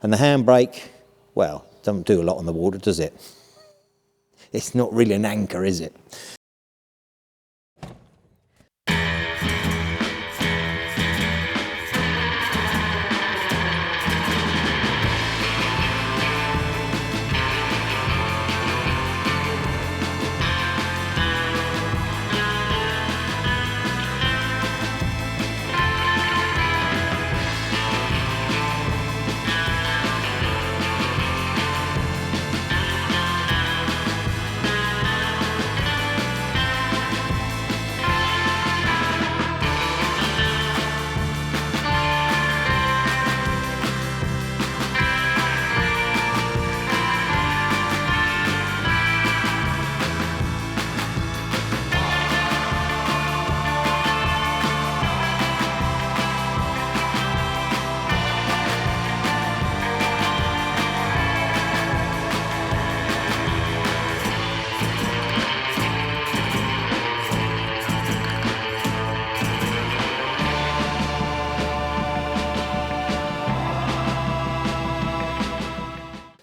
And the handbrake, well, doesn't do a lot on the water, does it? It's not really an anchor, is it?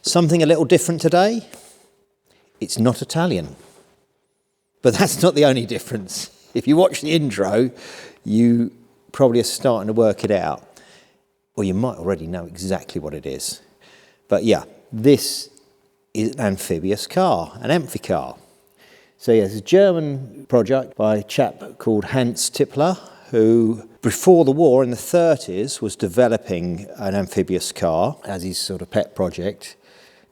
Something a little different today, it's not Italian. But that's not the only difference. If you watch the intro, you probably are starting to work it out. Or you might already know exactly what it is. But yeah, this is an amphibious car, an Amphicar. So yeah, it's a German project by a chap called Hans Tippler, who before the war in the 30s was developing an amphibious car as his sort of pet project.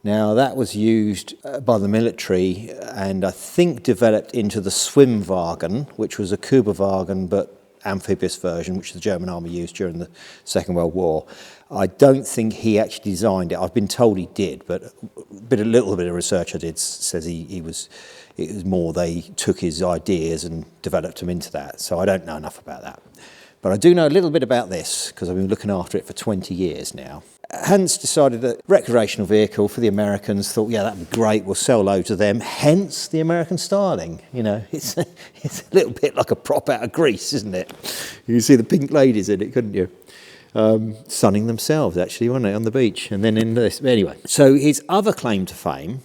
Now that was used by the military and I think developed into the Schwimmwagen, which was a Kübelwagen but amphibious version, which the German army used during the Second World War. I don't think he actually designed it. I've been told he did, but a little bit of research I did says it was more they took his ideas and developed them into that. So I don't know enough about that. But I do know a little bit about this because I've been looking after it for 20 years now. Hans decided that recreational vehicle for the Americans, thought, yeah, that'd be great, we'll sell loads of them, hence the American styling. You know, it's a little bit like a prop out of Greece, isn't it? You can see the pink ladies in it, couldn't you? Sunning themselves, actually, weren't they, on the beach? And then in this, anyway. So his other claim to fame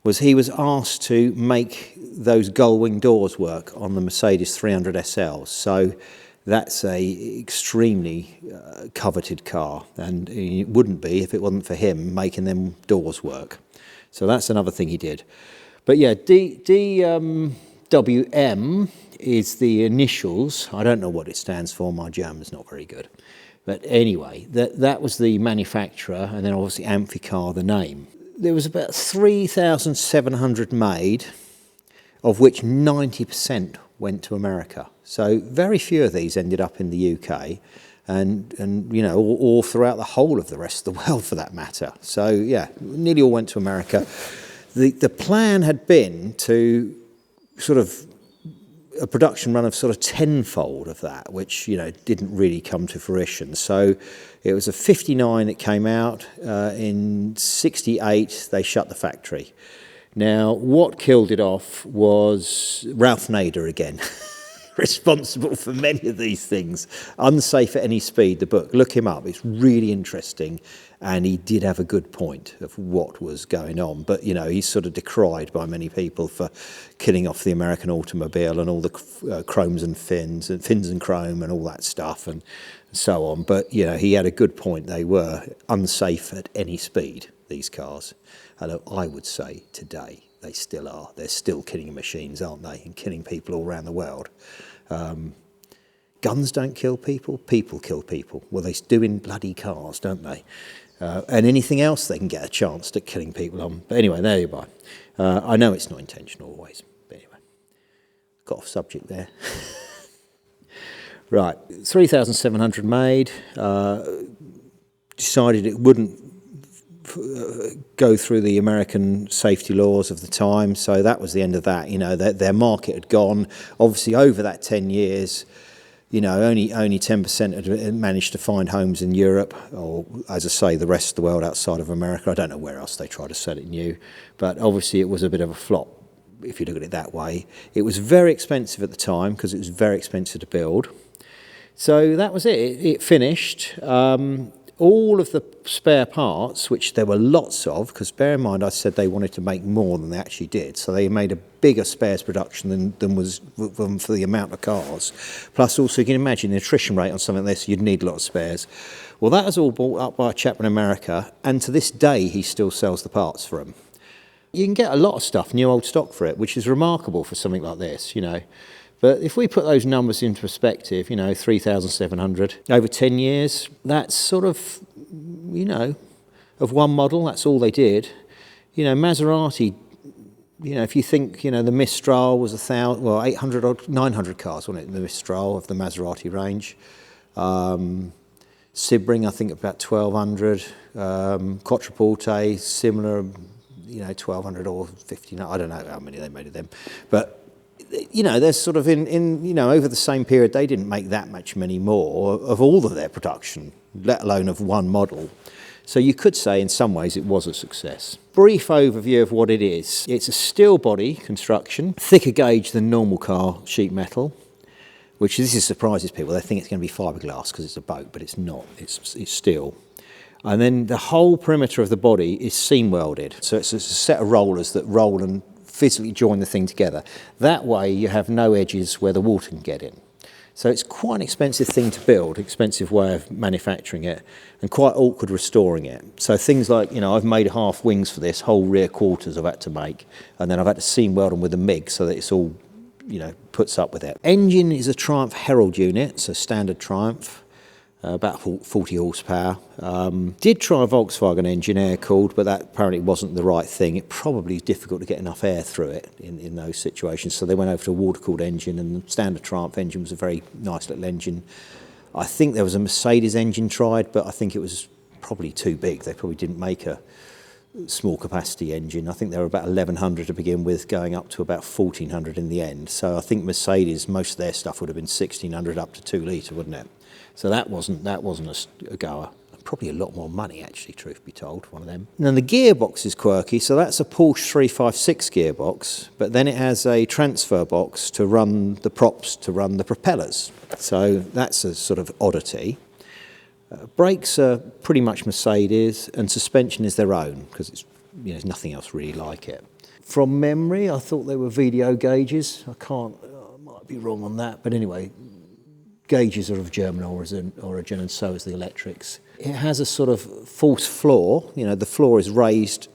was he was asked to make those gull-wing doors work on the Mercedes 300 SLs. So that's a extremely coveted car, and it wouldn't be if it wasn't for him making them doors work. So that's another thing he did. But yeah, DWM is the initials. I don't know what it stands for. My German's not very good. But anyway, that was the manufacturer, and then obviously Amphicar, the name. There was about 3,700 made, of which 90% went to America. So very few of these ended up in the UK and you know, or throughout the whole of the rest of the world for that matter. So yeah, nearly all went to America. The plan had been to sort of a production run of sort of tenfold of that, which, you know, didn't really come to fruition. So it was a 59 that came out. In 68, they shut the factory. Now, what killed it off was Ralph Nader again, responsible for many of these things. Unsafe at Any Speed, the book. Look him up. It's really interesting. And he did have a good point of what was going on. But, you know, he's sort of decried by many people for killing off the American automobile and all the chromes and fins and chrome and all that stuff and so on. But, you know, he had a good point. They were unsafe at any speed, these cars. Although I would say today they still are. They're still killing machines, aren't they? And killing people all around the world. Guns don't kill people. People kill people. Well, they do in bloody cars, don't they? And anything else they can get a chance at killing people on. But anyway, there you are. I know it's not intentional always. But anyway, got off subject there. Right, 3,700 made. Decided it wouldn't go through the American safety laws of the time. So that was the end of that. You know, their market had gone. Obviously, over that 10 years, you know, only 10% had managed to find homes in Europe, or, as I say, the rest of the world outside of America. I don't know where else they tried to sell it new, but obviously it was a bit of a flop, if you look at it that way. It was very expensive at the time, because it was very expensive to build. So that was it. It finished. all of the spare parts, which there were lots of, because bear in mind I said they wanted to make more than they actually did, so they made a bigger spares production than was for the amount of cars. Plus also you can imagine the attrition rate on something like this, you'd need a lot of spares. Well, that was all bought up by a chap in America, and to this day he still sells the parts for them. You can get a lot of stuff, new old stock for it, which is remarkable for something like this, you know. But if we put those numbers into perspective, you know, 3,700 over 10 years, that's sort of, you know, of one model, that's all they did. You know, Maserati, you know, if you think, you know, the Mistral was 800 or 900 cars, wasn't it, the Mistral of the Maserati range. Sebring, I think about 1,200. Quattroporte, similar, you know, 1,200 or 1,500, I don't know how many they made of them. But you know, they're sort of in you know, over the same period, they didn't make that many more of all of their production, let alone of one model. So you could say in some ways it was a success. Brief overview of what it is. It's a steel body construction, thicker gauge than normal car sheet metal, which this surprises people. They think it's going to be fiberglass because it's a boat, but it's not. It's steel. And then the whole perimeter of the body is seam welded. So it's a set of rollers that roll and physically join the thing together. That way you have no edges where the water can get in. So it's quite an expensive thing to build, expensive way of manufacturing it, and quite awkward restoring it. So things like, you know, I've made half wings for this, whole rear quarters I've had to make, and then I've had to seam weld them with a MIG so that it's all, you know, puts up with it. Engine is a Triumph Herald unit, so standard Triumph. About 40 horsepower. Did try a Volkswagen engine, air-cooled, but that apparently wasn't the right thing. It probably is difficult to get enough air through it in those situations, so they went over to a water-cooled engine, and the standard Triumph engine was a very nice little engine. I think there was a Mercedes engine tried, but I think it was probably too big. They probably didn't make a small capacity engine. I think they were about 1,100 to begin with, going up to about 1,400 in the end. So I think Mercedes, most of their stuff would have been 1,600 up to 2 litre, wouldn't it? So that wasn't a goer. Probably a lot more money, actually, truth be told, one of them. And then the gearbox is quirky. So that's a Porsche 356 gearbox, but then it has a transfer box to run the props, to run the propellers. So that's a sort of oddity. Brakes are pretty much Mercedes, and suspension is their own, because it's, you know, there's nothing else really like it. From memory, I thought they were VDO gauges. I might be wrong on that, but anyway, gauges are of German origin, and so is the electrics. It has a sort of false floor. You know, the floor is raised,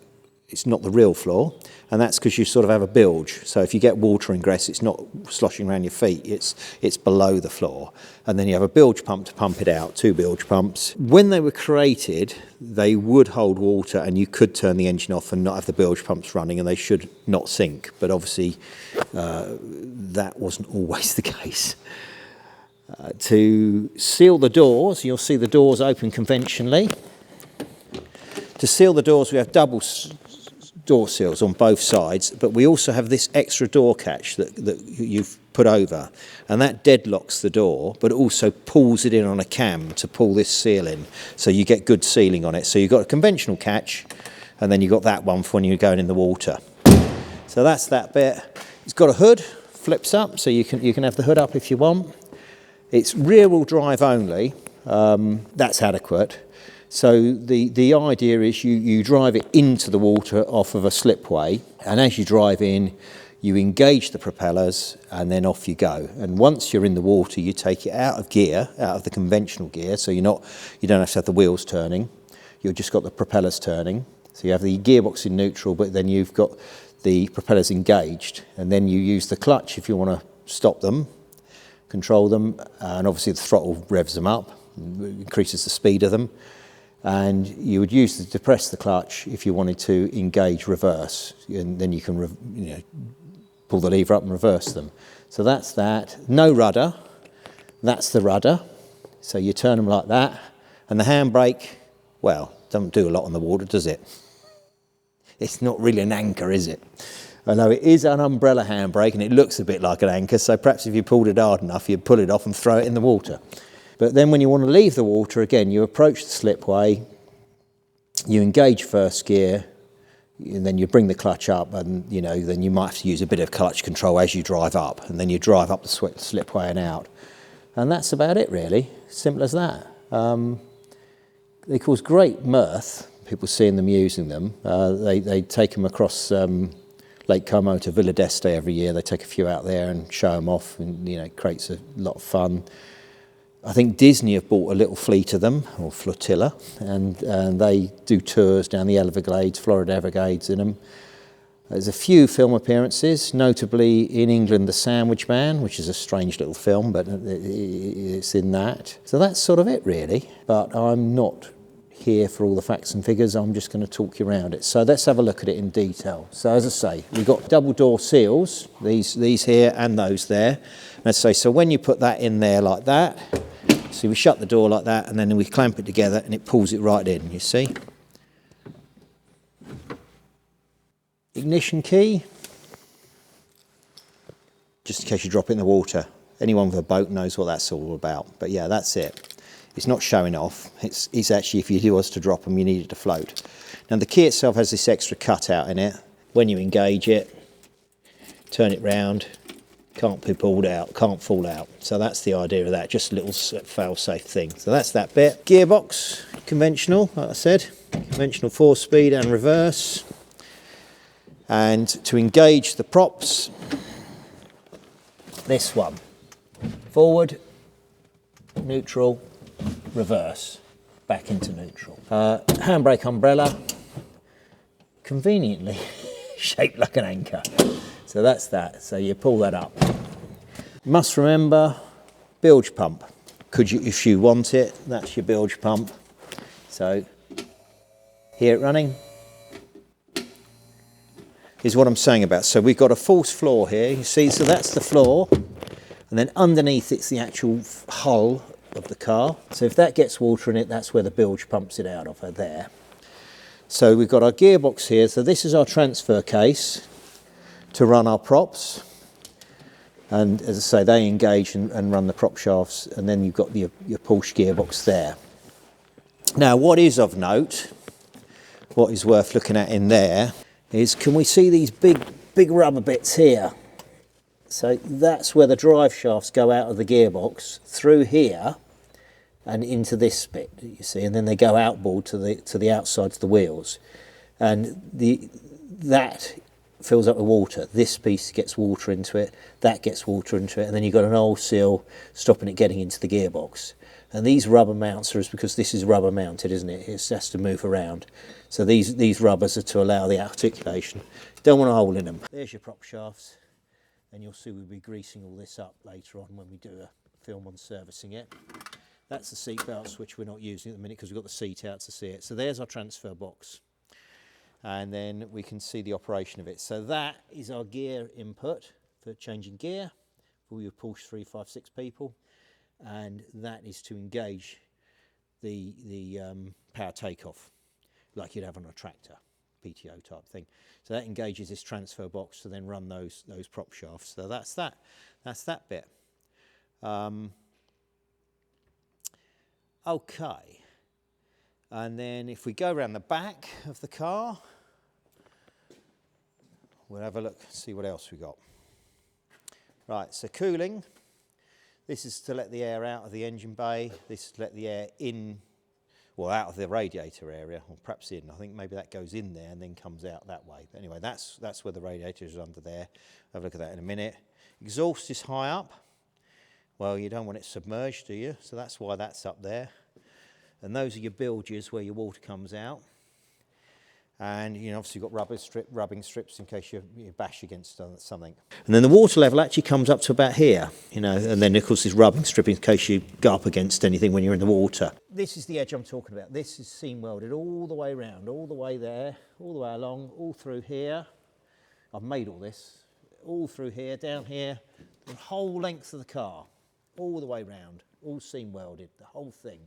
it's not the real floor, and that's because you sort of have a bilge. So if you get water ingress, it's not sloshing around your feet, it's below the floor. And then you have a bilge pump to pump it out, 2 bilge pumps. When they were created, they would hold water, and you could turn the engine off and not have the bilge pumps running, and they should not sink. But obviously, that wasn't always the case. To seal the doors, you'll see the doors open conventionally. To seal the doors, we have double door seals on both sides, but we also have this extra door catch that you've put over, and that deadlocks the door, but also pulls it in on a cam to pull this seal in, so you get good sealing on it. So you've got a conventional catch, and then you've got that one for when you're going in the water. So that's that bit. It's got a hood, flips up, so you can have the hood up if you want. It's rear-wheel drive only, that's adequate. So the idea is you drive it into the water off of a slipway, and as you drive in, you engage the propellers, and then off you go. And once you're in the water, you take it out of gear, out of the conventional gear, so you don't have to have the wheels turning, you've just got the propellers turning. So you have the gearbox in neutral, but then you've got the propellers engaged, and then you use the clutch if you want to stop them, control them, and obviously the throttle revs them up, increases the speed of them, and you would use to depress the clutch if you wanted to engage reverse, and then you can pull the lever up and reverse them. So that's that. No rudder, that's the rudder, so you turn them like that, and the handbrake, well, doesn't do a lot on the water, does it? It's not really an anchor, is it? Although it is an umbrella handbrake and it looks a bit like an anchor, so perhaps if you pulled it hard enough, you'd pull it off and throw it in the water. But then when you want to leave the water, again, you approach the slipway, you engage first gear, and then you bring the clutch up, and then you might have to use a bit of clutch control as you drive up, and then you drive up the slipway and out. And that's about it, really. Simple as that. They cause great mirth, people seeing them using them. They take them across Lake Como to Villa d'Este every year. They take a few out there and show them off, and it creates a lot of fun. I think Disney have bought a little fleet of them, or flotilla, and they do tours down the Everglades, Florida Everglades in them. There's a few film appearances, notably in England, The Sandwich Man, which is a strange little film, but it's in that. So that's sort of it, really. But I'm not here for all the facts and figures. I'm just going to talk you around it. So let's have a look at it in detail. So as I say, we've got double door seals, these here and those there. Let's say, so when you put that in there like that, see, we shut the door like that, and then we clamp it together and it pulls it right in, you see. Ignition key, just in case you drop it in the water. Anyone with a boat knows what that's all about. But yeah, that's it. It's not showing off. It's actually, if you was to drop them, you need it to float. Now the key itself has this extra cutout in it. When you engage it, turn it round, can't be pulled out, can't fall out. So that's the idea of that, just a little fail-safe thing. So that's that bit. Gearbox, conventional, like I said, conventional 4-speed and reverse. And to engage the props, this one, forward, neutral, reverse, back into neutral. Handbrake umbrella, conveniently shaped like an anchor. So that's that, so you pull that up. Must remember, bilge pump. Could you, if you want it, that's your bilge pump. So, hear it running. Is what I'm saying about. So we've got a false floor here, you see, so that's the floor, and then underneath it's the actual hull of the car. So if that gets water in it, that's where the bilge pumps it out of there. So we've got our gearbox here, so this is our transfer case to run our props. And as I say, they engage and run the prop shafts, and then you've got your Porsche gearbox there. Now what is of note, what is worth looking at in there, is can we see these big rubber bits here? So that's where the drive shafts go out of the gearbox through here and into this bit, you see, and then they go outboard to the outsides of the wheels, and that fills up with water. This piece gets water into it, that gets water into it, and then you've got an oil seal stopping it getting into the gearbox. And these rubber mounts are because this is rubber mounted, isn't it? It has to move around. So these rubbers are to allow the articulation. Don't want a hole in them. There's your prop shafts, and you'll see we'll be greasing all this up later on when we do a film on servicing it. That's the seat belts, which we're not using at the minute because we've got the seat out to see it. So there's our transfer box, and then we can see the operation of it. So that is our gear input for changing gear for your Porsche 356 people. And that is to engage the power takeoff, like you'd have on a tractor, PTO type thing. So that engages this transfer box to then run those prop shafts. So that's that bit. Okay, and then if we go around the back of the car, we'll have a look, see what else we got. Right, so cooling. This is to let the air out of the engine bay. This is to let the air in, well, out of the radiator area, or perhaps in. I think maybe that goes in there and then comes out that way. But anyway, that's where the radiator is under there. Have a look at that in a minute. Exhaust is high up. Well, you don't want it submerged, do you? So that's why that's up there. And those are your bilges where your water comes out. And obviously you've got rubbing strips in case you bash against something. And then the water level actually comes up to about here, and then of course this rubbing strip in case you go up against anything when you're in the water. This is the edge I'm talking about. This is seam welded all the way around, all the way there, all the way along, all through here. I've made all this, all through here, down here, the whole length of the car, all the way round, all seam welded, the whole thing.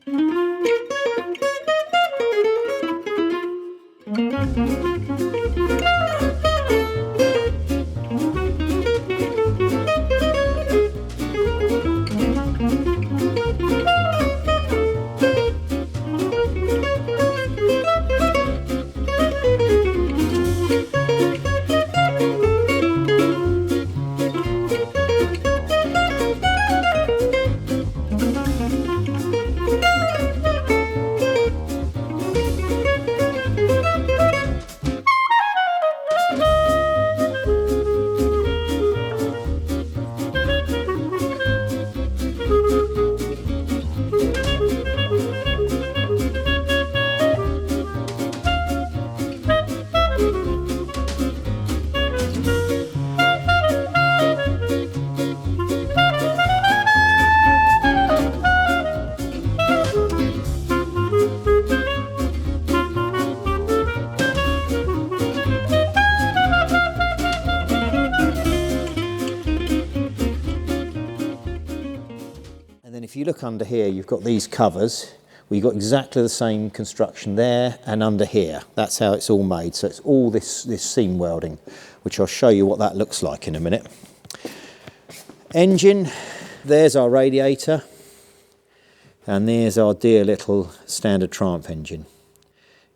look under here, you've got these covers. We've got exactly the same construction there and under here. That's how it's all made. So it's all this seam welding, which I'll show you what that looks like in a minute. Engine, there's our radiator. And there's our dear little standard Triumph engine.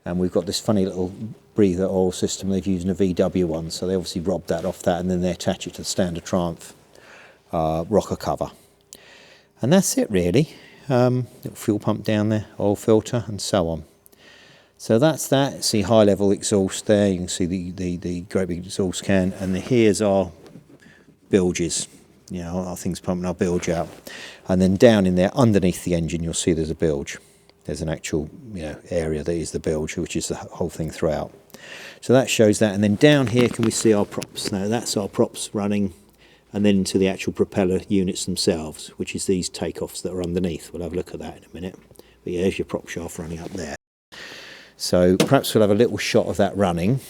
And we've got this funny little breather oil system. They've used a VW one, so they obviously robbed that off that, and then they attach it to the standard Triumph rocker cover. And that's it really. Little fuel pump down there, oil filter, and so on. So that's that. See high level exhaust there. You can see the great big exhaust can, and here's our bilges. You know, our thing's pumping our bilge out. And then down in there, underneath the engine, you'll see there's a bilge. There's an actual, you know, area that is the bilge, which is the whole thing throughout. So that shows that. And then down here, can we see our props? Now that's our props running, and then into the actual propeller units themselves, which is these takeoffs that are underneath. We'll have a look at that in a minute. But yeah, there's your prop shaft running up there. So perhaps we'll have a little shot of that running.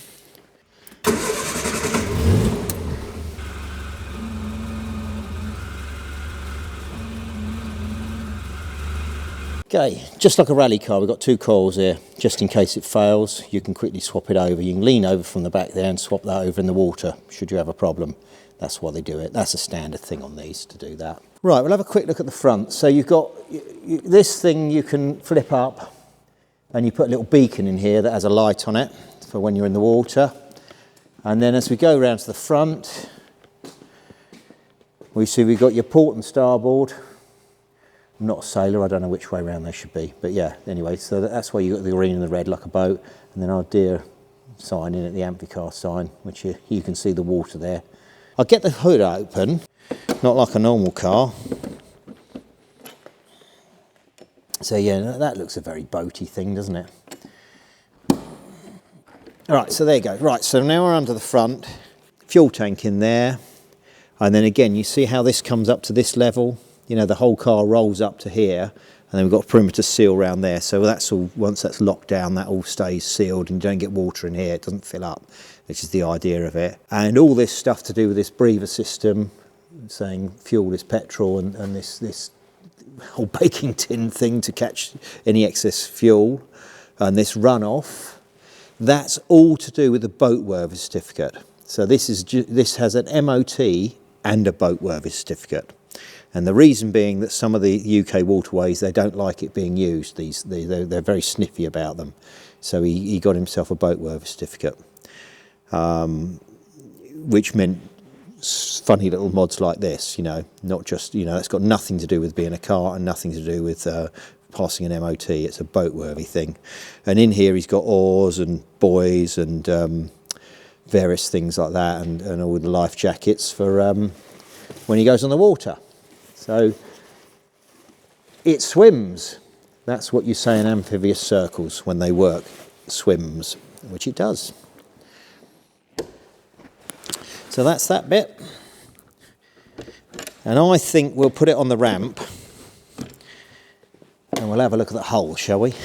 Okay, just like a rally car, we've got two coils here. Just in case it fails, you can quickly swap it over. You can lean over from the back there and swap that over in the water, should you have a problem. That's why they do it. That's a standard thing on these, to do that. Right, we'll have a quick look at the front. So you've got this thing you can flip up, and you put a little beacon in here that has a light on it for when you're in the water. And then as we go around to the front, we see we've got your port and starboard. I'm not a sailor, I don't know which way around they should be, but yeah, anyway, so that's why you've got the green and the red like a boat, and then our dear sign in it, the Amphicar sign, which you can see the water there. I'll get the hood open, not like a normal car. So yeah, that looks a very boaty thing, doesn't it? All right, so there you go. Right, so now we're under the front, fuel tank in there, and then again, you see how this comes up to this level? You know, the whole car rolls up to here, and then we've got a perimeter seal around there. So that's all, once that's locked down, that all stays sealed and you don't get water in here. It doesn't fill up, which is the idea of it. And all this stuff to do with this breather system, saying fuel is petrol, and this whole baking tin thing to catch any excess fuel, and this runoff, that's all to do with the boatworthy certificate. So this has an MOT and a boatworthy certificate. And the reason being that some of the UK waterways, they don't like it being used. They're very sniffy about them. So he got himself a boatworthy certificate, which meant funny little mods like this, you know, not just, you know, it's got nothing to do with being a car and nothing to do with passing an MOT. It's a boatworthy thing. And in here he's got oars and buoys and various things like that, and all the life jackets for when he goes on the water. So it swims. That's what you say in amphibious circles when they work, swims, which it does. So that's that bit. And I think we'll put it on the ramp and we'll have a look at the hull, shall we?